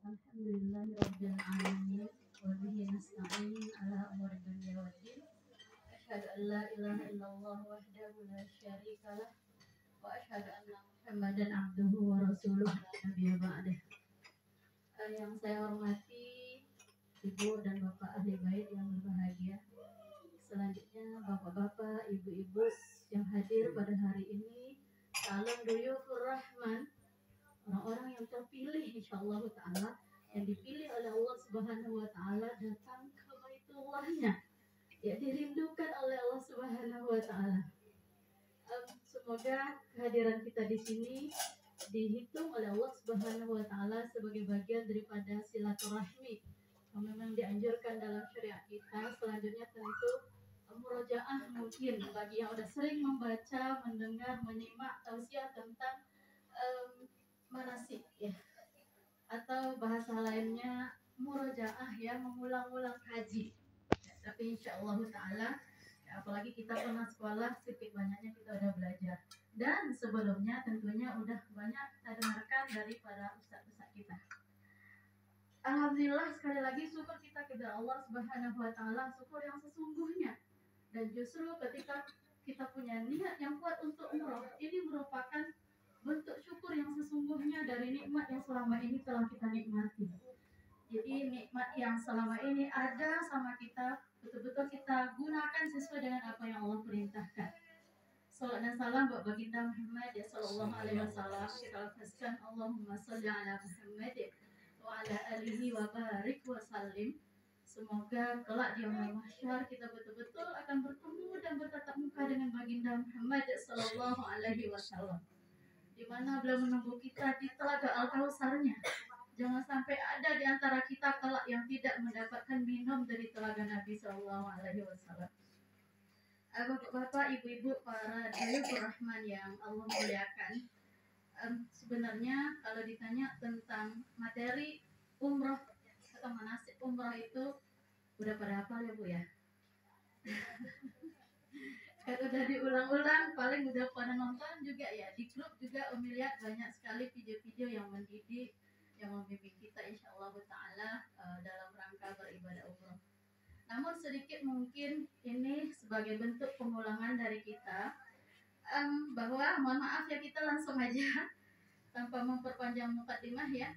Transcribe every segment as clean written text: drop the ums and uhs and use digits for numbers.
Alhamdulillahirabbil alamin wa bihi nasta'in ala umuri dunya waddin. Asyhadu an la ilaha illallah wahdahu la syarika lah wa asyhadu anna Muhammadan abduhu wa rasuluh la nabiyya ba'dah. Yang saya hormati Ibu dan Bapak ahli bait yang berbahagia. Selanjutnya Bapak-bapak, Ibu-ibu yang hadir pada hari ini, salam duyufur rahman, orang-orang yang terpilih insyaallah taala, yang dipilih oleh Allah Subhanahu wa taala datang ke Baitullahnya, ya dirindukan oleh Allah Subhanahu wa taala. Semoga kehadiran kita di sini dihitung oleh Allah Subhanahu wa taala sebagai bagian daripada silaturahmi yang memang dianjurkan dalam syariat kita. Selanjutnya tentu murojaah, mungkin bagi yang sudah sering membaca, mendengar, menyimak tausiah tentang manasik ya, atau bahasa lainnya murojaah ya, mengulang-ulang haji. Tapi insyaallah taala ya, apalagi kita pernah sekolah, sedikit banyaknya kita udah belajar. Dan sebelumnya tentunya udah banyak kita dengarkan dari para ustaz-ustaz kita. Alhamdulillah, sekali lagi syukur kita kepada Allah Subhanahu wa taala, syukur yang sesungguhnya. Dan justru ketika kita punya niat yang kuat untuk umroh, ini merupakan bentuk syukur yang sesungguhnya dari nikmat yang selama ini telah kita nikmati. Jadi nikmat yang selama ini ada sama kita, betul-betul kita gunakan sesuai dengan apa yang Allah perintahkan. Salam dan salam buat baginda Muhammad ya sallallahu alaihi wasallam. Kita lafazkan Allahumma shalli ala Muhammad wa ala alihi wa barik wa sallim. Semoga kelak di yaumul mahsyar kita betul-betul akan bertemu dan bertatap muka dengan baginda Muhammad sallallahu alaihi wasallam, di mana beliau menunggu kita di telaga Al-Kautsarnya. Jangan sampai ada di antara kita kelak yang tidak mendapatkan minum dari telaga Nabi sallallahu alaihi wasallam. Bapak, Ibu-ibu, para dulur rahman yang Allah muliakan, sebenarnya kalau ditanya tentang materi umroh atau manasik umroh itu udah pada hafal ya Bu ya? Kalau udah diulang-ulang, paling udah pada nonton juga ya. Di grup juga Umi lihat banyak sekali video-video yang mendidik, yang membimbing kita insyaallah ta'ala dalam rangka beribadah umroh. Namun sedikit mungkin ini sebagai bentuk pengulangan dari kita, bahwa mohon maaf ya, kita langsung aja tanpa memperpanjang mukadimah ya.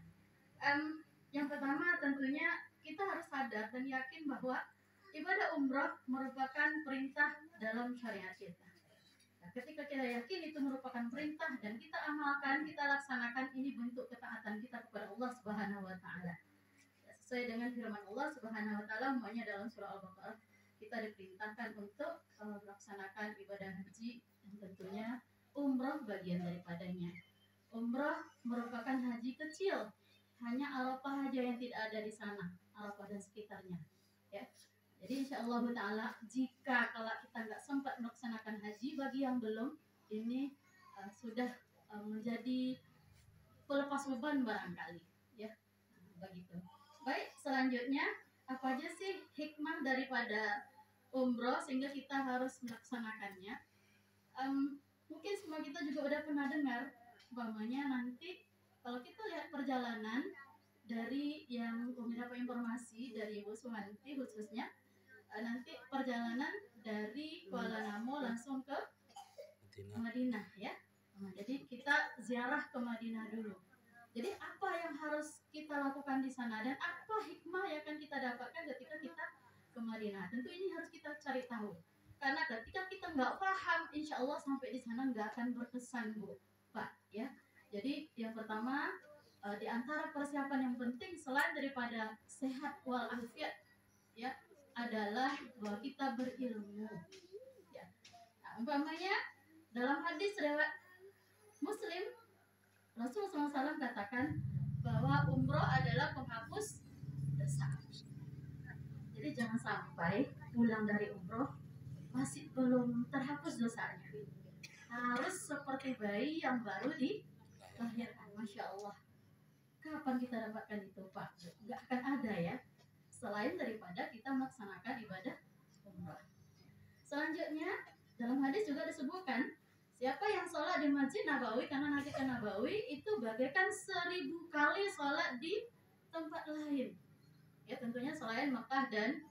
Yang pertama tentunya kita harus sadar dan yakin bahwa ibadah umroh merupakan perintah dalam syariat kita. Nah, ketika kita yakin itu merupakan perintah dan kita amalkan, kita laksanakan, ini bentuk ketaatan kita kepada Allah Subhanahu wa taala. Sesuai dengan firman Allah Subhanahu wa taala semuanya dalam surah Al-Baqarah, kita diperintahkan untuk melaksanakan ibadah haji yang tentunya umroh bagian daripadanya. Umroh merupakan haji kecil, hanya Arafah saja yang tidak ada di sana, Arafah dan sekitarnya ya. Jadi insyaallah ta'ala jika kalau kita nggak sempat melaksanakan haji, bagi yang belum, ini sudah menjadi pelepas beban barangkali ya. Begitu. Baik, selanjutnya apa aja sih hikmah daripada umroh sehingga kita harus melaksanakannya? Mungkin semua kita juga udah pernah dengar, umpamanya nanti kalau kita lihat perjalanan dari yang Umi dapat informasi dari Ibu Sumanti khususnya, nanti perjalanan dari Kuala Namu langsung ke Madinah ya. Nah, jadi kita ziarah ke Madinah dulu. Jadi apa yang harus kita lakukan di sana dan apa hikmah yang akan kita dapatkan ketika kita ke Madinah? Tentu ini harus kita cari tahu. Karena ketika kita nggak paham, insya Allah sampai di sana nggak akan berkesan Bu, Pak ya. Jadi yang pertama, di antara persiapan yang penting selain daripada sehat walafiat ya, adalah bahwa kita berilmu ya. Nah, umpamanya dalam hadis riwayat Muslim, Rasulullah SAW katakan bahwa umroh adalah penghapus dosa. Jadi jangan sampai pulang dari umroh masih belum terhapus dosanya. Harus seperti bayi yang baru dilahirkan. Masya Allah. Kapan kita dapatkan itu Pak? Gak akan ada ya, selain daripada kita melaksanakan ibadah umroh. Selanjutnya dalam hadis juga disebutkan, siapa yang sholat di Masjid Nabawi, karena Masjid Nabawi itu bagaikan 1000 kali sholat di tempat lain. Ya tentunya selain Mekah dan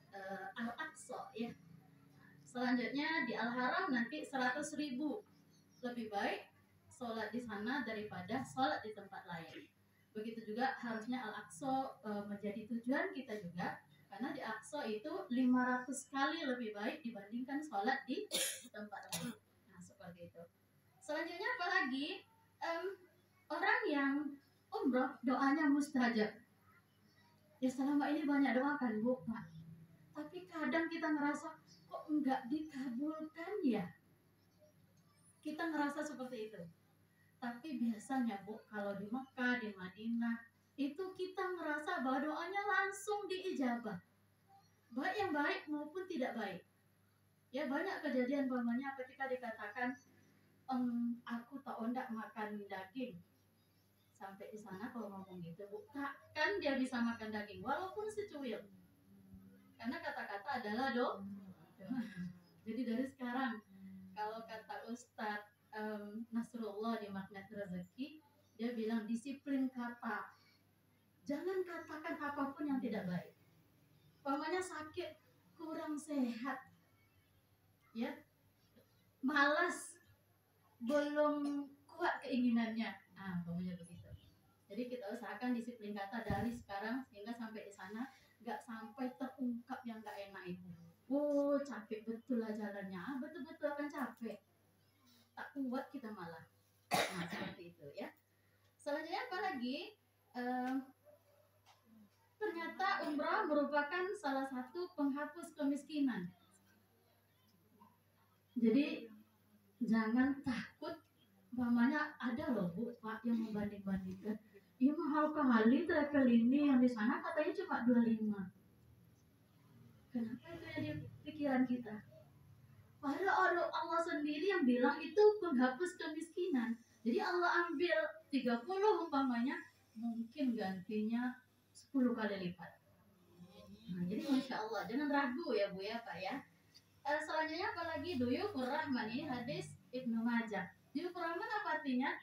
Al-Aqsa ya. Selanjutnya di Al-Haram nanti 100.000 lebih baik sholat di sana daripada sholat di tempat lain. Begitu juga harusnya Al-Aqsa menjadi tujuan kita juga, karena di Aqsa itu 500 kali lebih baik dibandingkan sholat di tempat lain. Nah seperti itu. Selanjutnya apalagi orang yang umroh doanya mustajab. Ya selama ini banyak doakan Bu, Pak. Tapi kadang kita ngerasa kok enggak dikabulkan ya. Kita ngerasa seperti itu. Tapi biasanya Bu, kalau di Mekah, di Madinah, itu kita ngerasa bahwa doanya langsung diijabah. Baik yang baik maupun tidak baik. Ya banyak kejadian pamannya ketika dikatakan aku tak ondak makan daging. Sampai di sana kalau ngomong gitu Bu, kan dia bisa makan daging walaupun secuil. Karena kata-kata adalah Jadi dari sekarang kalau kata Ustadz Nasrullah di Magnet Rezeki, dia bilang disiplin kata. Jangan katakan apapun yang tidak baik. Pamannya sakit, kurang sehat, ya, malas, belum kuat keinginannya. Ah, pamannya begitu. Jadi kita usahakan disiplin kata dari sekarang sehingga sampai di sana nggak sampai terungkap yang nggak enak itu. Oh capek betul lah jalannya, betul-betul akan capek. Tak kuat kita malah. Nah seperti itu ya. Selanjutnya apa lagi? Ternyata umrah merupakan salah satu penghapus kemiskinan. Jadi jangan takut. Umpamanya ada loh Bu, Pak yang membanding-bandingkan. Ini mahal kali travel ini yang di sana katanya cuma 25. Kenapa itu yang di pikiran kita? Padahal Allah sendiri yang bilang itu penghapus kemiskinan. Jadi Allah ambil 30 umpamanya, mungkin gantinya 10 kali lipat. Nah, jadi Masya Allah, jangan ragu ya Bu ya Pak ya. Selanjutnya apalagi Duyufur Rahman, ini hadis Ibnu Majah. Duyufur Rahman apa artinya?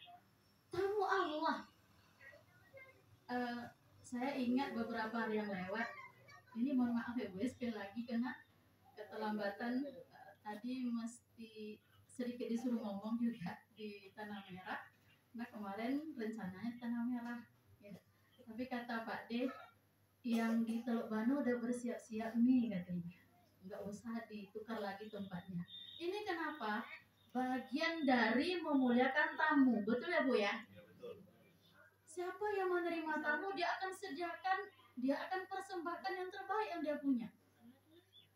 Tamu Allah. Saya ingat beberapa hari yang lewat. Ini mohon maaf ya Bu, sekali lagi karena keterlambatan tadi mesti sedikit disuruh ngomong juga di Tanah Merah. Nah kemarin rencananya di Tanah Merah ya. Tapi kata Pak D yang di Teluk Banu udah bersiap-siap nih katanya, nggak usah ditukar lagi tempatnya. Ini kenapa? Bagian dari memuliakan tamu, betul ya Bu ya? Siapa yang menerima tamu, dia akan sediakan, dia akan persembahkan yang terbaik yang dia punya.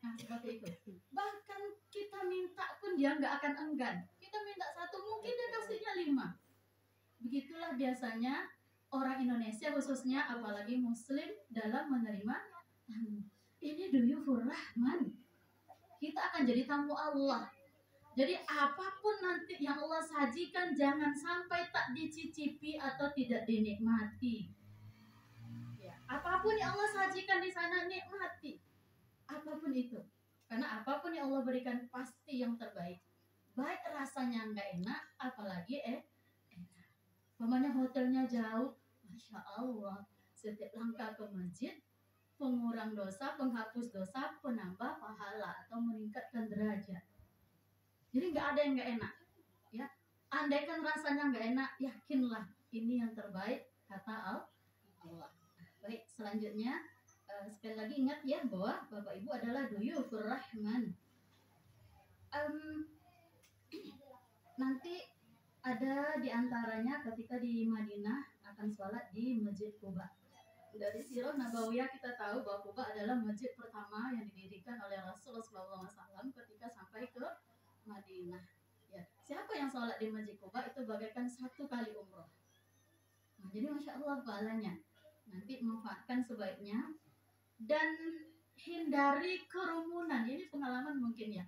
Nah seperti itu. Bahkan kita minta pun dia nggak akan enggan. Kita minta 1, mungkin dia kasihnya 5. Begitulah biasanya orang Indonesia khususnya, apalagi Muslim dalam menerima tamu. Ini Duyufur Rahman. Kita akan jadi tamu Allah. Jadi apapun nanti yang Allah sajikan jangan sampai tak dicicipi atau tidak dinikmati. Ya, apapun yang Allah sajikan di sana nikmati. Apapun itu. Karena apapun yang Allah berikan pasti yang terbaik. Baik rasanya nggak enak, apalagi enak. Pemanya hotelnya jauh, Masya Allah. Setiap langkah ke masjid, pengurang dosa, penghapus dosa, penambah pahala atau meningkatkan derajat. Jadi nggak ada yang nggak enak, ya. Andaikan rasanya nggak enak, yakinlah ini yang terbaik kata Allah. Baik, selanjutnya sekali lagi ingat ya bahwa Bapak Ibu adalah Duyufur Rahman. Nanti ada diantaranya ketika di Madinah akan sholat di Masjid Quba. Dari Sirah Nabawiyah kita tahu bahwa Quba adalah masjid pertama yang didirikan oleh Rasulullah SAW ketika sampai ke Madinah. Ya, siapa yang sholat di Masjid Quba itu bagaikan 1 kali umroh. Nah, jadi Masya Allah pahalanya. Nanti manfaatkan sebaiknya dan hindari kerumunan. Ini pengalaman mungkin ya.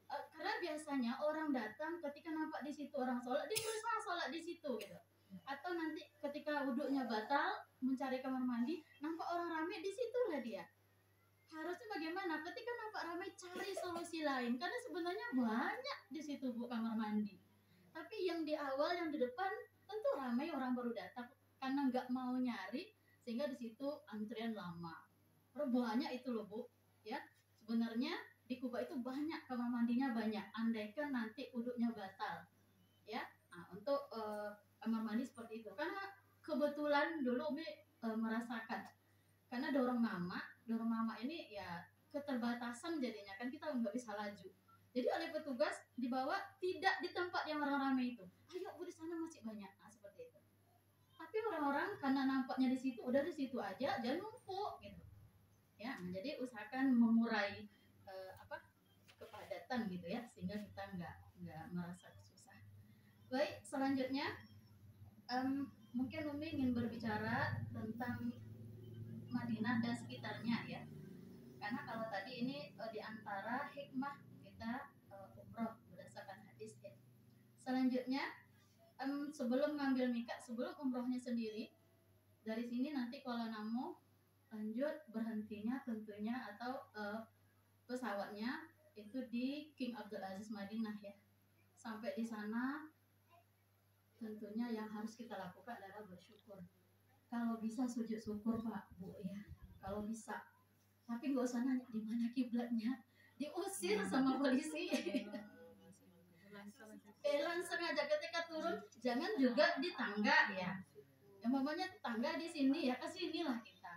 Karena biasanya orang datang ketika nampak di situ orang sholat, dia berusaha sholat di situ gitu. Atau nanti ketika wudhunya batal mencari kamar mandi, nampak orang ramai, di situlah dia. Harusnya bagaimana? Ketika nampak ramai cari solusi lain, karena sebenarnya banyak di situ Bu kamar mandi. Tapi yang di awal, yang di depan tentu ramai orang baru datang karena nggak mau nyari, sehingga di situ sekian lama. Banyak itu loh Bu, ya. Sebenarnya di Kuba itu banyak kamar mandinya banyak. Andaikan nanti uduknya batal, ya. Nah, untuk kamar mandi seperti itu. Karena kebetulan dulu Umi merasakan. Karena dorong mama ini ya keterbatasan jadinya kan kita nggak bisa laju. Jadi oleh petugas dibawa tidak di tempat yang orang ramai itu. Ayo Bu, di sana masih banyak. Nah, seperti itu. Tapi orang-orang karena nampaknya di situ udah di situ aja, jangan numpuk gitu. Ya, nah, jadi usahakan mengurai kepadatan gitu ya, sehingga kita nggak merasa susah. Baik, selanjutnya mungkin Umi ingin berbicara tentang Madinah dan sekitarnya ya. Karena kalau tadi ini di antara hikmah kita umroh berdasarkan hadis ya. Selanjutnya sebelum ngambil mikat, sebelum umrohnya sendiri, dari sini nanti kalau Namo lanjut berhentinya tentunya atau pesawatnya itu di King Abdul Aziz Madinah ya. Sampai di sana tentunya yang harus kita lakukan adalah bersyukur. Kalau bisa sujud syukur Pak Bu ya, kalau bisa. Tapi nggak usah nanya di mana kiblatnya, diusir sama polisi. Langsung aja ketika turun, jangan juga di tangga ya. Yang mamanya tangga di sini ya, ke sinilah kita.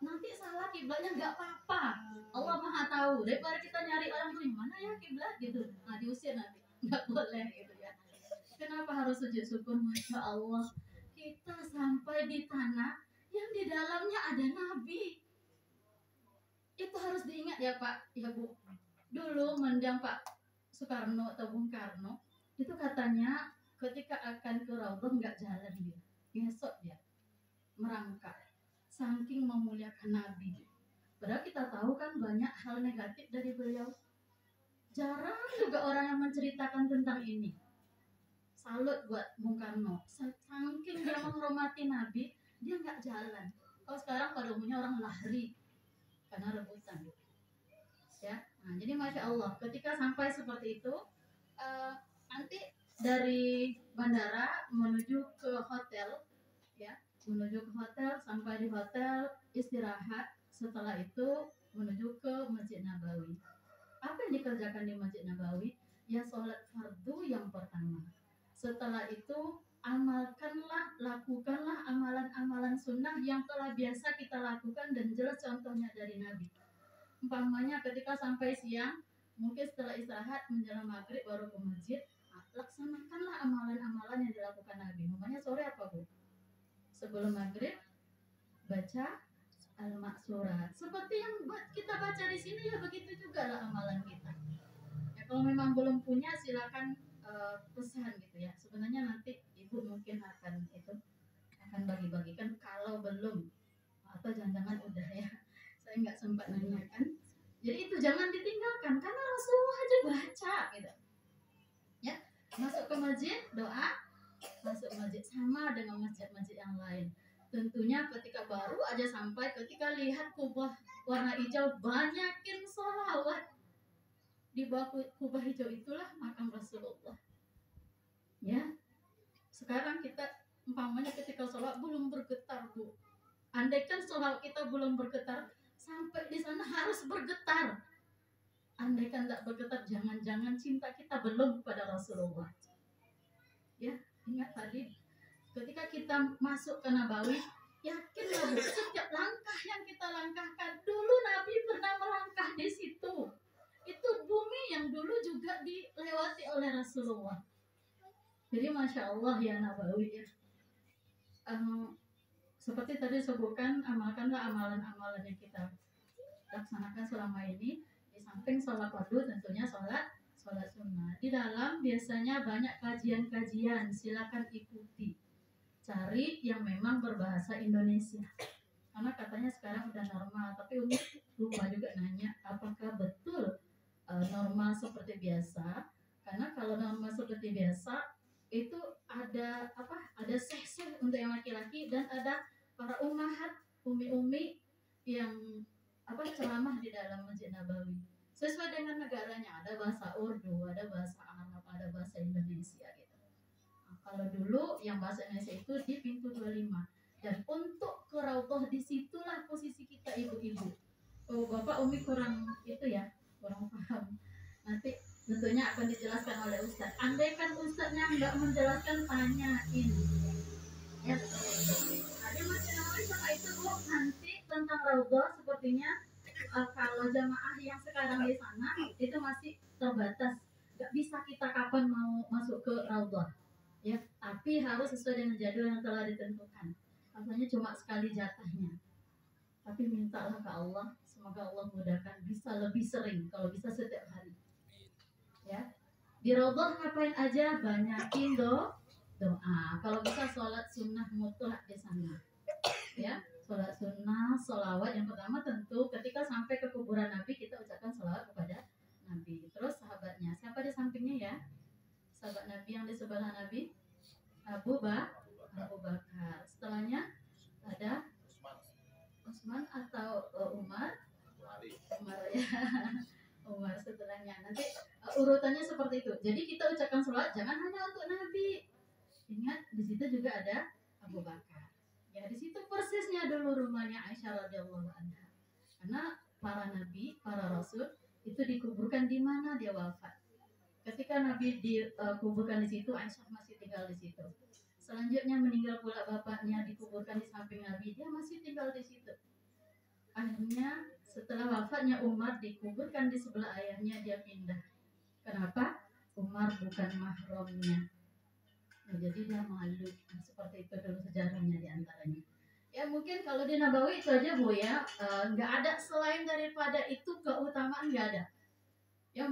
Nanti salah kiblatnya nggak apa-apa. Allah Maha tahu. Daripada kita nyari orang tuh mana ya kiblat gitu. Nah, diusir nanti. Nggak boleh gitu ya. Kenapa harus sujud syukur? Masya Allah. Kita sampai di tanah yang di dalamnya ada Nabi. Itu harus diingat ya Pak, ya Bu. Dulu mendiang Pak Soekarno atau Bung Karno, itu katanya ketika akan ke Raudhah nggak jalan dia. Besok dia merangkak. Saking memuliakan Nabi. Padahal kita tahu kan banyak hal negatif dari beliau. Jarang juga orang yang menceritakan tentang ini. Salut buat Bung Karno. Saking dia menghormati Nabi, dia nggak jalan. Kalau sekarang pada umumnya orang lari karena rebutan. Ya, nah, jadi masya Allah, ketika sampai seperti itu, nanti dari bandara menuju ke hotel, ya, menuju ke hotel, sampai di hotel istirahat. Setelah itu menuju ke Masjid Nabawi. Apa yang dikerjakan di Masjid Nabawi? Ya sholat fardu yang pertama. Setelah itu amalkanlah, lakukanlah amalan-amalan sunnah yang telah biasa kita lakukan dan jelas contohnya dari Nabi. Umpamanya ketika sampai siang, mungkin setelah istirahat menjelang maghrib baru ke masjid, laksanakanlah amalan-amalan yang dilakukan Nabi. Umpamanya sore apa Bu? Sebelum maghrib baca Al-Ma'surat. Seperti yang kita baca di sini ya begitu juga lah amalan kita. Ya, kalau memang belum punya silakan pesan gitu ya. Sebenarnya nanti Ibu mungkin akan bagi-bagikan kalau belum atau jangan-jangan udah ya. Saya nggak sempat nanyakan. Jadi itu jangan ditinggalkan karena Rasulullah aja baca gitu. Ya, masuk ke masjid doa, masuk masjid sama dengan masjid-masjid yang lain. Tentunya ketika baru aja sampai, ketika lihat kubah warna hijau, banyakin sholawat. Di bawah kubah hijau itulah makam Rasulullah. Ya, sekarang kita umpamanya ketika sholat belum bergetar Bu. Andaikan sholat kita belum bergetar, sampai di sana harus bergetar. Andaikan tak bergetar, jangan-jangan cinta kita belum pada Rasulullah. Ya, ingat tadi ketika kita masuk ke Nabawi, yakinlah Bu, setiap langkah yang kita langkahkan, dulu Nabi pernah melangkah di situ. Itu bumi yang dulu juga dilewati oleh Rasulullah. Jadi masya Allah ya Nabawi ya. Seperti tadi sebutkan, amalkanlah amalan-amalan yang kita laksanakan selama ini. Di samping sholat fardu tentunya sholat sunnah. Di dalam biasanya banyak kajian-kajian, silakan ikuti. Cari yang memang berbahasa Indonesia. Karena katanya sekarang udah normal, tapi Umi lupa juga nanya apakah betul normal seperti biasa. Karena kalau normal seperti biasa itu ada ada seh-seh untuk yang laki-laki dan ada para ummahat, umi-umi yang ceramah di dalam Masjid Nabawi. Sesuai dengan negaranya, ada bahasa Urdu, ada bahasa Arab, ada bahasa Indonesia gitu. Nah, kalau dulu yang bahasa Indonesia itu di pintu 25. Dan untuk ke Raudhah disitulah posisi kita ibu-ibu. Oh, Bapak Umi kurang itu ya, kurang paham. Nanti tentunya akan dijelaskan oleh Ustadz. Andaikan Ustadznya nggak menjelaskan, tanyain. Ya, ada masih namanya sama itu Bu. Nanti tentang Raudhah sepertinya kalau jamaah yang sekarang di sana itu masih terbatas. Nggak bisa kita kapan mau masuk ke Raudhah. Ya, tapi harus sesuai dengan jadwal yang telah ditentukan. Katanya cuma sekali jatahnya. Tapi mintalah ke Allah, semoga Allah mudahkan bisa lebih sering, kalau bisa setiap hari. Ya, di Raudhah ngapain aja? Banyakin doa. Kalau bisa sholat sunnah mutlak di sana. Ya, sholat sunnah, sholawat. Yang pertama tentu ketika sampai ke kuburan Nabi kita ucapkan sholawat kepada Nabi. Terus sahabatnya, siapa di sampingnya ya? Sahabat Nabi yang di sebelah Nabi, Abu Bakar. Setelahnya ada Utsman atau Umar ya. Umar setelahnya. Nanti urutannya seperti itu. Jadi kita ucapkan sholawat jangan hanya untuk Nabi. Ingat di situ juga ada Abu Bakar. Ya di situ persisnya dulu rumahnya Aisyah radhiyallahu anha. Karena para nabi, para rasul itu dikuburkan di mana dia wafat. Ketika Nabi dikuburkan di situ, Aisyah masih tinggal di situ. Selanjutnya meninggal pula bapaknya, dikuburkan di samping Nabi, dia masih tinggal di situ. Akhirnya setelah wafatnya Umar dikuburkan di sebelah ayahnya, dia pindah. Kenapa? Umar bukan mahramnya. Nah, jadi dia malu. Nah, seperti itu dulu sejarahnya diantaranya. Ya mungkin kalau di Nabawi itu aja Bu ya, nggak ada selain daripada itu keutamaan nggak ada. Yang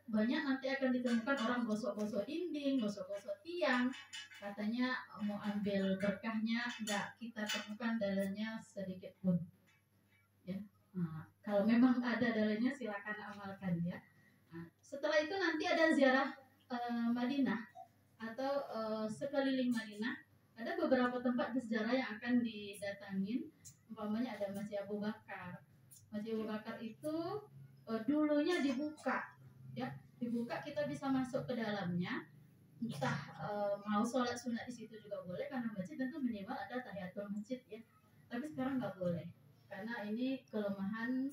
banyak nanti akan ditemukan orang gosok-gosok dinding, gosok-gosok tiang, katanya mau ambil berkahnya, nggak kita temukan dalilnya sedikit pun. Ya, nah, kalau memang ada dalilnya silakan amalkan ya. Nah, setelah itu nanti ada ziarah Madinah atau sekeliling Madinah. Ada beberapa tempat bersejarah yang akan didatangin. Umpamanya ada Masjid Abu Bakar. Masjid Abu Bakar itu dulunya dibuka, ya dibuka kita bisa masuk ke dalamnya, entah mau sholat sunat di situ juga boleh karena masjid tentu minimal ada tahiyatul masjid ya. Tapi sekarang nggak boleh karena ini kelemahan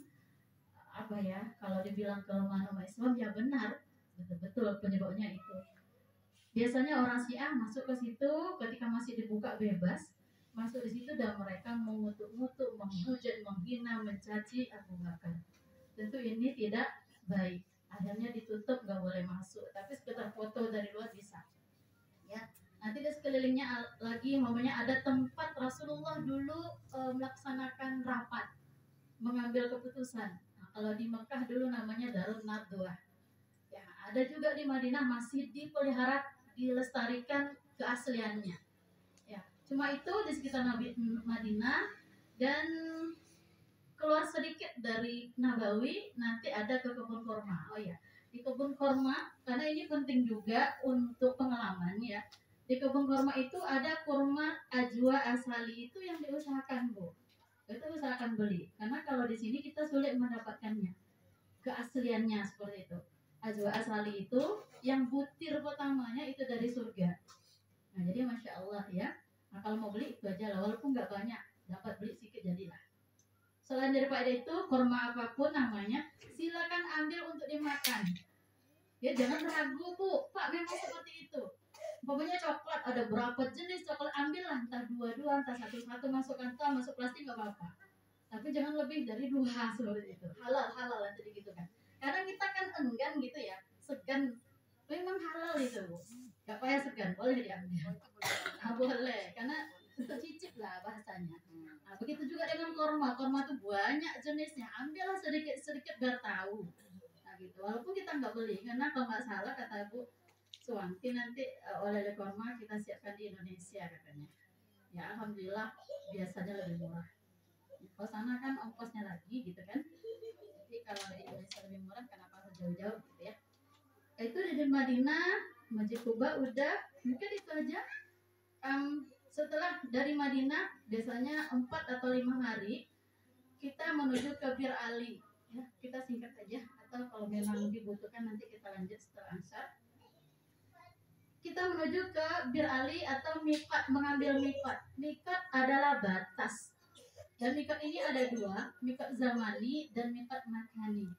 apa ya? Kalau dibilang kelemahan umat Islam ya benar, betul-betul penyebabnya itu. Biasanya orang Syiah masuk ke situ ketika masih dibuka bebas, masuk di situ dan mereka mengutuk-ngutuk, menghujat, menghina, mencaci Abu Bakar. Tentu ini tidak baik. Akhirnya ditutup, nggak boleh masuk. Tapi sekitar foto dari luar bisa. Ya. Nanti di sekelilingnya lagi, namanya ada tempat Rasulullah dulu melaksanakan rapat, mengambil keputusan. Nah, kalau di Mekah dulu namanya Darun Nadwah. Ya, ada juga di Madinah masih dipelihara, dilestarikan keasliannya. Ya, cuma itu di sekitar Madinah dan keluar sedikit dari Nabawi nanti ada ke kebun korma. Oh ya, di kebun korma karena ini penting juga untuk pengalaman ya. Di kebun korma itu ada kurma ajwa asali itu yang diusahakan Bu. Itu usahakan beli karena kalau di sini kita sulit mendapatkannya keasliannya seperti itu. Ajwa asali itu yang butir pertamanya itu dari surga. Nah jadi masya Allah ya. Nah kalau mau beli itu aja lah walaupun nggak banyak dapat beli sedikit jadilah. Selain daripada itu, kurma apapun namanya, silakan ambil untuk dimakan. Ya jangan ragu Bu, Pak memang seperti itu. Pokoknya coklat ada berapa jenis coklat ambillah, entah dua-dua, entah satu-satu masuk kantong, masuk plastik nggak apa-apa. Tapi jangan lebih dari 2 seperti itu. Halal nanti gitu kan. Karena kita kan enggan gitu ya, segan. Memang halal itu Bu. Gak payah segan, boleh diambil. Nah, boleh, karena untuk cicip lah bahasanya. Nah, begitu juga dengan korma. Korma tuh banyak jenisnya. Ambillah sedikit-sedikit biar tahu. Nah, gitu. Walaupun kita nggak beli, karena kalau nggak salah kata Bu Suwanti nanti oleh korma kita siapkan di Indonesia katanya. Ya, alhamdulillah biasanya lebih murah. Kalau sana kan ongkosnya lagi gitu kan. Jadi kalau di Indonesia lebih murah, kenapa harus jauh-jauh gitu ya? Itu di Madinah, Masjid Kuba udah, mungkin itu aja. Setelah dari Madinah biasanya 4 atau 5 hari kita menuju ke Bir Ali ya, kita singkat aja atau kalau memang dibutuhkan nanti kita lanjut setelah Asar. kita menuju ke Bir Ali atau miqat, mengambil miqat. Miqat adalah batas. Dan miqat ini ada dua, miqat zamani dan miqat makani.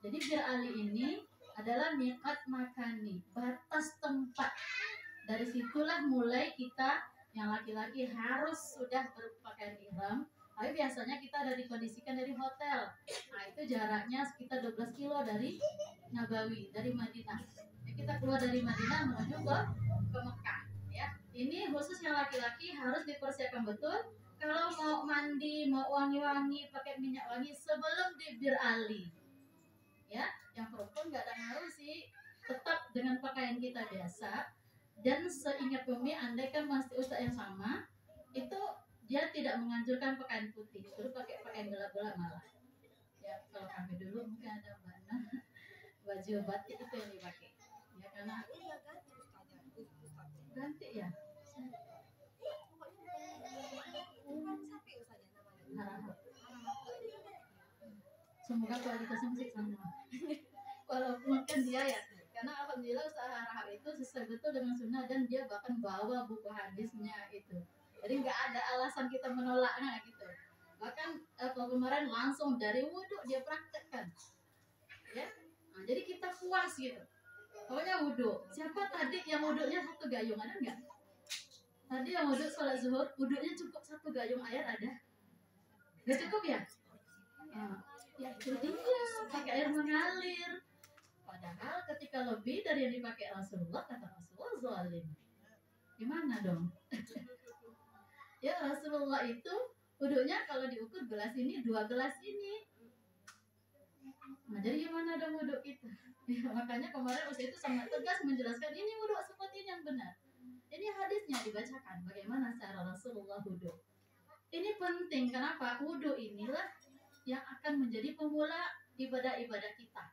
Jadi Bir Ali ini adalah miqat makani, batas tempat. Dari situlah mulai kita yang laki-laki harus sudah berpakaian ihram. Tapi biasanya kita ada dikondisikan dari hotel. Nah, itu jaraknya sekitar 12 kilo dari Nabawi, dari Madinah. Jadi kita keluar dari Madinah menuju ke Mekah. Ya, ini khusus yang laki-laki harus dipersiapkan betul. Kalau mau mandi, mau wangi-wangi, pakai minyak wangi sebelum di Bir Ali. Ya, yang perempuan nggak ada ngaruh sih. Tetap dengan pakaian kita biasa. Dan seingat Umi, andai kan masih ustaz yang sama, itu dia tidak menganjurkan pakaian putih, terus pakai pakaian gelap-gelap malah. Ya, kalau kami dulu mungkin ada baju batik itu yang dipakai. Ya karena ganti ya. Semoga kualitasnya masih sama. Walaupun kan dia ya, karena alhamdulillah usaha Rahab itu sesuai betul dengan sunnah dan dia bahkan bawa buku hadisnya itu. Jadi nggak ada alasan kita menolaknya gitu. Bahkan kalau kemarin langsung dari wudhu dia praktekkan. Ya, nah, jadi kita puas gitu. Pokoknya wudhu. Siapa tadi yang wudhunya satu gayung ada nggak? Tadi yang wudhu sholat zuhur, wudhunya cukup satu gayung air ada? Nggak cukup ya? Ya itu dia, pakai air mengalir. Padahal ketika lebih dari yang dipakai Rasulullah, kata Rasulullah zalim. Gimana dong? Ya Rasulullah itu wudhunya kalau diukur gelas ini 2 gelas ini. Nah jadi gimana dong wudhu kita? Ya, makanya kemarin Ustaz itu sangat tegas menjelaskan ini wudhu seperti ini yang benar. Ini hadisnya dibacakan bagaimana cara Rasulullah wudhu. Ini penting, kenapa? Wudhu inilah yang akan menjadi pemula ibadah-ibadah kita.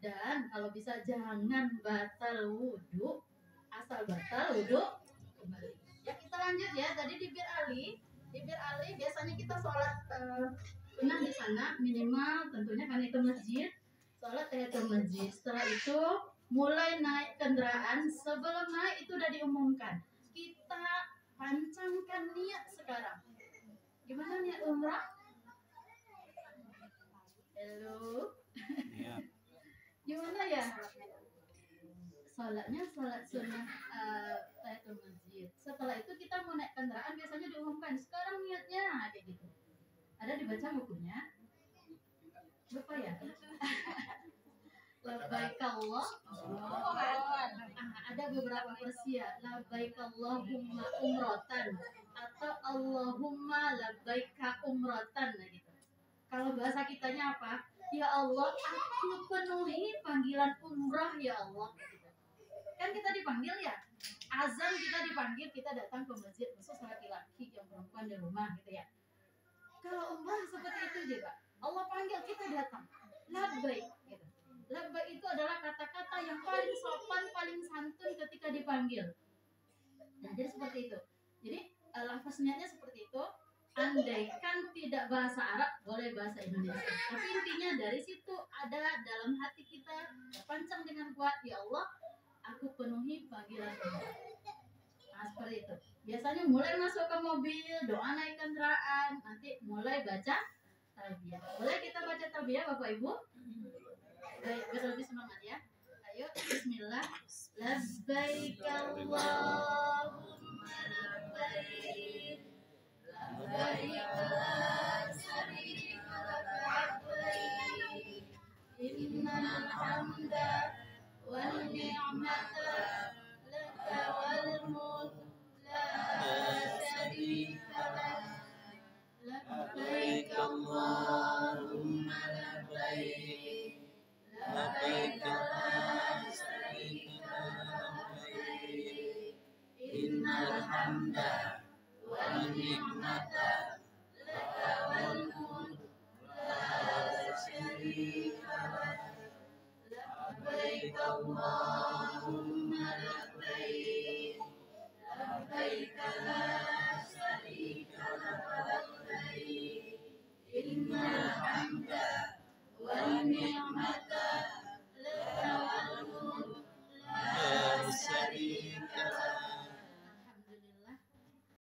Dan kalau bisa jangan batal wudhu, asal batal wudhu kembali. Ya kita lanjut ya. Tadi di Bir Ali biasanya kita sholat sunnah di sana minimal tentunya kan itu masjid, sholat tahiyatul masjid. Setelah itu mulai naik kendaraan, sebelum naik itu udah diumumkan. Kita pancangkan niat sekarang. Gimana niat umrah? Halo. Iya. Gimana ya? Sholatnya sholat sunnah tahiyatul masjid. Setelah itu kita mau naik kendaraan biasanya diumumkan sekarang niatnya kayak gitu. Ada dibaca bukunya? Lupa ya? Labbaik Allah. Ada beberapa versi ya. Labbaik Allahumma umrotan atau Allahumma labbaika umrotan gitu. Kalau bahasa kitanya apa? Ya Allah, aku penuhi panggilan umrah ya Allah. Kan kita dipanggil ya, azan kita dipanggil, kita datang ke masjid khusus laki-laki yang perempuan di rumah gitu ya. Kalau umrah seperti itu juga, Allah panggil kita datang, labbaik gitu. Labbaik itu adalah kata-kata yang paling sopan, paling santun ketika dipanggil. Nah jadi seperti itu. Jadi lafaznya seperti itu. Andaikan tidak bahasa Arab, boleh bahasa Indonesia. Tapi intinya dari situ ada dalam hati kita terpancang dengan kuat, ya Allah, aku penuhi panggilan Allah. Nah seperti itu. Biasanya mulai masuk ke mobil, doa naik kendaraan, nanti mulai baca talbiyah. Boleh kita baca talbiyah Bapak Ibu? Baik, biar lebih semangat ya. Ayo, Bismillah. Labbaik Allahumma labbaik. Labbaik la syarika laka labbaik. Innal hamda wan ni'mata laka wal mulk la syarika lak. Labbaik Allahumma labbaik. Labbaik la syarika lak labbaik. Innal hamda wan ni'mata laka wal mulk la syarika lak. Labbaik Allah